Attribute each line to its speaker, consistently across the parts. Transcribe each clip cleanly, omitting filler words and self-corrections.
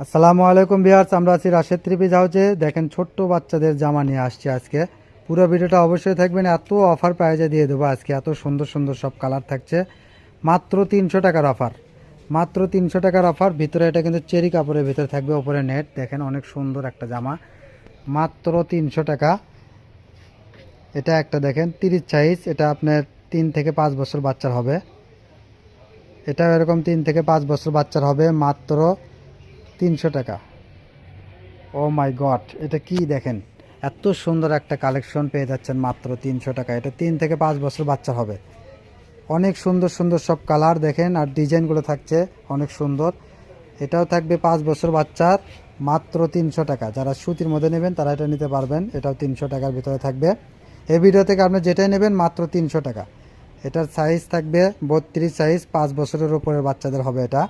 Speaker 1: আসসালামু আলাইকুম ভিউয়ার্স, আমরা আছি রাশেদ থ্রি পিস হাউসে। দেখেন ছোট্ট বাচ্চাদের জামা নিয়ে আসছি আজকে। পুরো ভিডিওটা অবশ্যই থাকবেন, এত অফার প্রাইজে দিয়ে দেবো আজকে। এত সুন্দর সুন্দর সব কালার থাকছে, মাত্র 300 টাকার অফার। মাত্র 300 টাকার অফার। ভিতরে এটা কিন্তু চেরি কাপড়ের ভিতরে থাকবে, ওপরে নেট। দেখেন অনেক সুন্দর একটা জামা, মাত্র 300 টাকা। এটা একটা দেখেন 30 সাইজ, এটা আপনার 3 থেকে 5 বছর বাচ্চার হবে। এটা এরকম 3 থেকে 5 বছর বাচ্চার হবে, মাত্র 300 টাকা। ও মাই গড, এটা কি দেখেন, এত সুন্দর একটা কালেকশন পেয়ে যাচ্ছেন মাত্র 300 টাকা। এটা 3 থেকে 5 বছর বাচ্চা হবে। অনেক সুন্দর সুন্দর সব কালার দেখেন, আর ডিজাইনগুলো থাকছে অনেক সুন্দর। এটাও থাকবে 5 বছর বাচ্চার, মাত্র 300 টাকা। যারা সুতির মধ্যে নেবেন তারা এটা নিতে পারবেন। এটাও 300 টাকার ভিতরে থাকবে। এই ভিডিও থেকে আপনি যেটাই নেবেন মাত্র 300 টাকা। এটার সাইজ থাকবে 32 সাইজ, 5 বছরের উপরের বাচ্চাদের হবে এটা।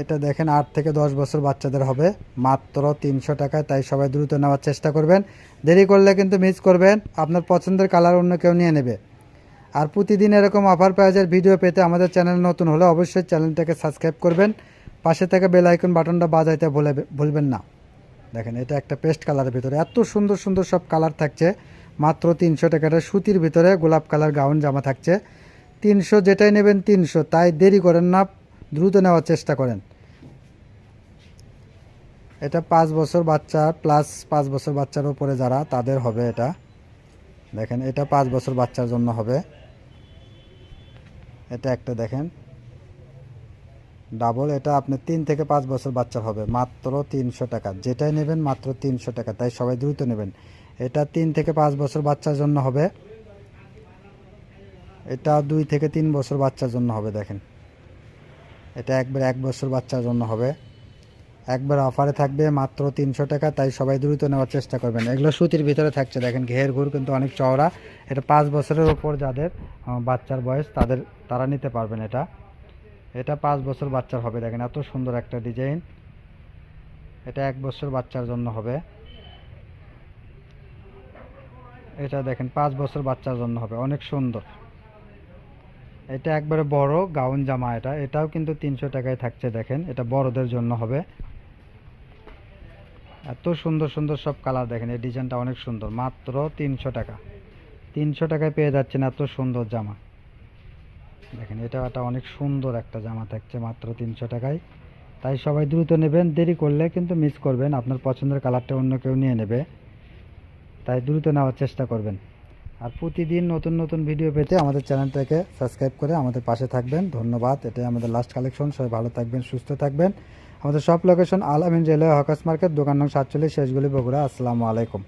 Speaker 1: এটা দেখেন 8 থেকে 10 বছর বাচ্চাদের হবে, মাত্র 300 টাকায়। তাই সবাই দ্রুত নেওয়ার চেষ্টা করবেন, দেরি করলে কিন্তু মিস করবেন। আপনার পছন্দের কালার অন্য কেউ নিয়ে নেবে। আর প্রতিদিন এরকম অফার প্রাইজের ভিডিও পেতে আমাদের চ্যানেল নতুন হলে অবশ্যই চ্যানেলটাকে সাবস্ক্রাইব করবেন, পাশে থেকে বেল আইকন বাটনটা বাজাইতে ভুলবেন না। দেখেন এটা একটা পেস্ট কালারের ভিতরে এত সুন্দর সুন্দর সব কালার থাকছে, মাত্র 300 টাকাটা। সুতির ভিতরে গোলাপ কালার গাউন জামা থাকছে, 300। যেটাই নেবেন 300, তাই দেরি করেন না, দ্রুত নেওয়ার চেষ্টা করেন। এটা 5 বছর বাচ্চা প্লাস, 5 বছর বাচ্চার উপরে যারা, তাদের হবে এটা। দেখেন এটা 5 বছর বাচ্চার জন্য হবে। এটা একটা দেখেন ডাবল, এটা আপনার 3 থেকে 5 বছর বাচ্চার হবে, মাত্র 300 টাকা। যেটাই নেবেন মাত্র 300 টাকা, তাই সবাই দ্রুত নেবেন। এটা 3 থেকে 5 বছর বাচ্চার জন্য হবে। এটা 2 থেকে 3 বছর বাচ্চার জন্য হবে। দেখেন এটা একবার 1 বছর বাচ্চার জন্য হবে। একবার অফারে থাকবে মাত্র 300 টাকা, তাই সবাই দ্রুত নেওয়ার চেষ্টা করবেন। এগুলো সুতির ভিতরে থাকছে, দেখেন ঘের ঘুর কিন্তু অনেক চওড়া। এটা 5 বছরের ওপর যাদের বাচ্চার বয়স, তারা নিতে পারবেন এটা। এটা 5 বছর বাচ্চার হবে। দেখেন এত সুন্দর একটা ডিজাইন। এটা 1 বছর বাচ্চার জন্য হবে। এটা দেখেন 5 বছর বাচ্চার জন্য হবে, অনেক সুন্দর। এটা একবারে বড় গাউন জামা, এটাও কিন্তু 300 টাকায় থাকছে। দেখেন এটা বড়দের জন্য হবে। এত সুন্দর সুন্দর সব কালার দেখেন, এই ডিজাইনটা অনেক সুন্দর, মাত্র 300 টাকা। 300 টাকায় পেয়ে যাচ্ছেন এত সুন্দর জামা। দেখেন এটা একটা অনেক সুন্দর একটা জামা থাকছে, মাত্র 300 টাকায়। তাই সবাই দ্রুত নেবেন, দেরি করলে কিন্তু মিস করবেন। আপনার পছন্দের কালারটা অন্য কেউ নিয়ে নেবে, তাই দ্রুত নেওয়ার চেষ্টা করবেন। আর প্রতিদিন নতুন নতুন ভিডিও পেতে আমাদের চ্যানেলটাকে সাবস্ক্রাইব করে আমাদের পাশে থাকবেন। ধন্যবাদ। এটাই আমাদের লাস্ট কালেকশন। সবাই ভালো থাকবেন, সুস্থ থাকবেন। আমাদের সব লোকেশন আল আমিন রেলওয়ে হকার্স মার্কেট, দোকান নং 47, শেষগুলি, বগুড়া। আসসালামু আলাইকুম।